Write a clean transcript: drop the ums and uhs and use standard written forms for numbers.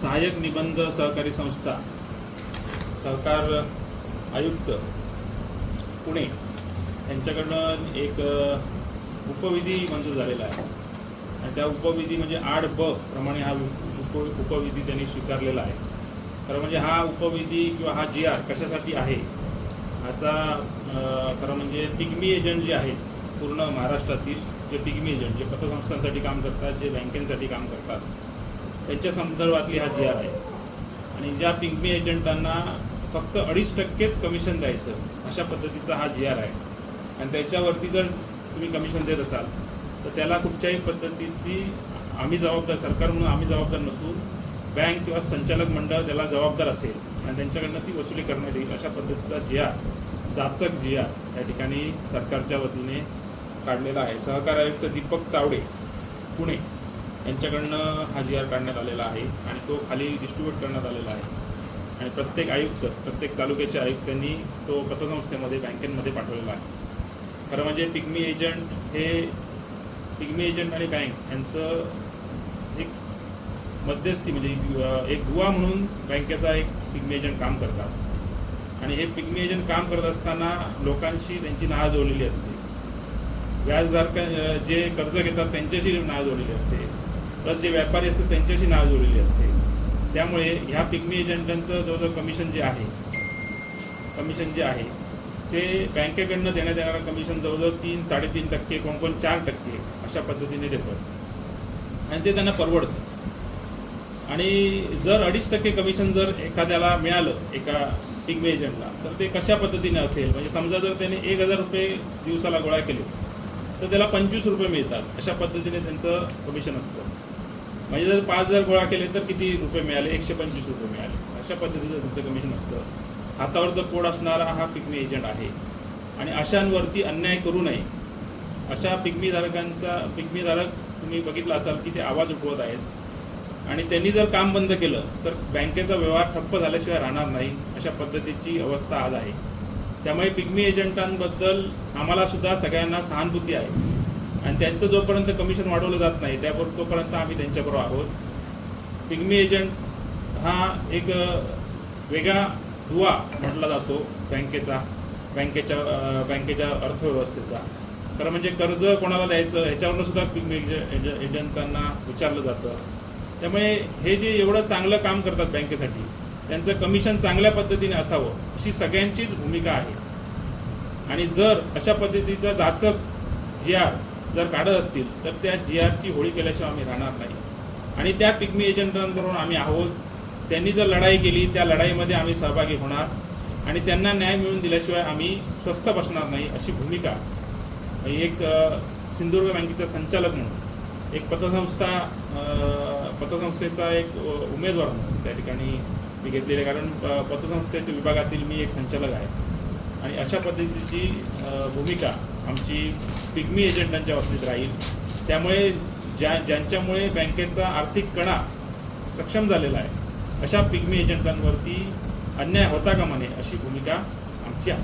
सहाय्यक निबंध सहकारी संस्था सहकार आयुक्त पुणे यांच्याकडनं एक उपविधी मंजूर झालेला आहे आणि त्या उपविधी म्हणजे 8ब प्रमाणे हा उपविधी त्यांनी स्वीकारलेला आहे. खरं म्हणजे हा उपविधी किंवा हा GR कशासाठी आहे ह्याचा खरं म्हणजे पिग्मी एजंट जे आहेत पूर्ण महाराष्ट्रातील जे पिग्मी एजंट जे पतसंस्थांसाठी काम करतात, जे बँकेसाठी काम करतात, त्यांच्या संदर्भातली हा GR आहे. आणि ज्या पिग्मी एजंटांना फक्त 2.5%च कमिशन द्यायचं अशा पद्धतीचा हा GR आहे. आणि त्याच्यावरती जर तुम्ही कमिशन देत असाल तर त्याला कुठच्याही पद्धतीची आम्ही जबाबदार, सरकार म्हणून आम्ही जबाबदार नसून बँक किंवा संचालक मंडळ त्याला जबाबदार असेल आणि त्यांच्याकडनं ती वसुली करण्यात येईल अशा पद्धतीचा GR, जाचक GR या ठिकाणी सरकारच्या वतीने काढलेला आहे. सहकार आयुक्त दीपक तावडे पुणे यांच्याकडनं हा GR काढण्यात आलेला आहे आणि तो खाली डिस्ट्रीब्यूट करण्यात आलेला आहे. आणि प्रत्येक आयुक्त, प्रत्येक तालुक्याच्या आयुक्तांनी तो पतसंस्थेमध्ये, बँकेमध्ये पाठवलेला आहे. खरं म्हणजे पिग्मी एजंट आणि बँक यांचं एक मध्यस्थी म्हणजे एक दुवा म्हणून बँकेचा एक पिग्मी एजंट काम करतात. आणि हे पिग्मी एजंट काम करत असताना लोकांशी त्यांची नाळ जोडलेली असते. व्याजदार जे कर्ज घेतात त्यांच्याशी नाळ जोडलेली असते, प्लस जे व्यापारी असतात त्यांच्याशी नाळ जोडलेली असते. त्यामुळे ह्या पिग्मी एजंटांचं जवळजवळ कमिशन जे आहे ते बँकेकडनं देण्यात येणारं कमिशन जवळजवळ 3-3.5%, कोण 4% अशा पद्धतीने देतात आणि ते त्यांना परवडतं. आणि जर 2.5% कमिशन जर एखाद्याला मिळालं एका पिग्मी एजंटला तर ते कशा पद्धतीने असेल, म्हणजे समजा जर त्याने 1,000 रुपये दिवसाला गोळा केले तर त्याला 25 रुपये मिळतात अशा पद्धतीने त्यांचं कमिशन असतं. म्हणजे जर 5,000 गोळा केले तर किती रुपये मिळाले, 125 रुपये मिळाले अशा पद्धतीचं त्यांचं कमिशन असतं. हातावरचं पोट असणारा हा पिग्मी एजंट आहे. आणि अशांवरती अन्याय करू नये अशा पिग्मीधारक तुम्ही बघितलं असाल की ते आवाज उठवत आहेत आणि त्यांनी जर काम बंद केलं तर बँकेचा व्यवहार ठप्प झाल्याशिवाय राहणार नाही अशा पद्धतीची अवस्था आज आहे. त्यामुळे पिग्मी एजंटांबद्दल आम्हाला सुद्धा सगळ्यांना सहानुभूती आहे आणि त्यांचं जोपर्यंत कमिशन वाढवलं जात नाही तोपर्यंत आम्ही त्यांच्याबरोबर आहोत. पिग्मी एजंट हा एक वेगळा दुवा म्हटला जातो बँकेच्या अर्थव्यवस्थेचा. खरं म्हणजे कर्ज कोणाला द्यायचं ह्याच्यावरून सुद्धा पिग्मी एजंटांना विचारलं जातं. त्यामुळे हे जे एवढं चांगलं काम करतात बँकेसाठी त्यांचं कमिशन चांगल्या पद्धतीने असावं अशी सगळ्यांचीच भूमिका आहे. आणि जर अशा पद्धतीचा जाचक GR जर काढत असतील तर त्या GRची होळी केल्याशिवाय आम्ही राहणार नाही. आणि त्या पिग्मी एजंटांकडून आम्ही आहोत. त्यांनी जर लढाई केली त्या लढाईमध्ये आम्ही सहभागी होणार आणि त्यांना न्याय मिळवून दिल्याशिवाय आम्ही स्वस्थ बसणार नाही अशी भूमिका एक सिंधुदुर्ग बँकेचा संचालक म्हणून, एक पतसंस्थेचा एक उमेदवार म्हणून त्या ठिकाणी मी घेतलेले. कारण पतसंस्थेच्या विभागातील मी एक संचालक आहे आणि अशा पद्धतीची भूमिका आमची पिग्मी एजंटांच्या बाबतीत राहील. त्यामुळे ज्यांच्यामुळे बँकेचा आर्थिक कणा सक्षम झालेला आहे अशा पिग्मी एजंटांवरती अन्याय होता कामा नये अशी भूमिका आमची आहे.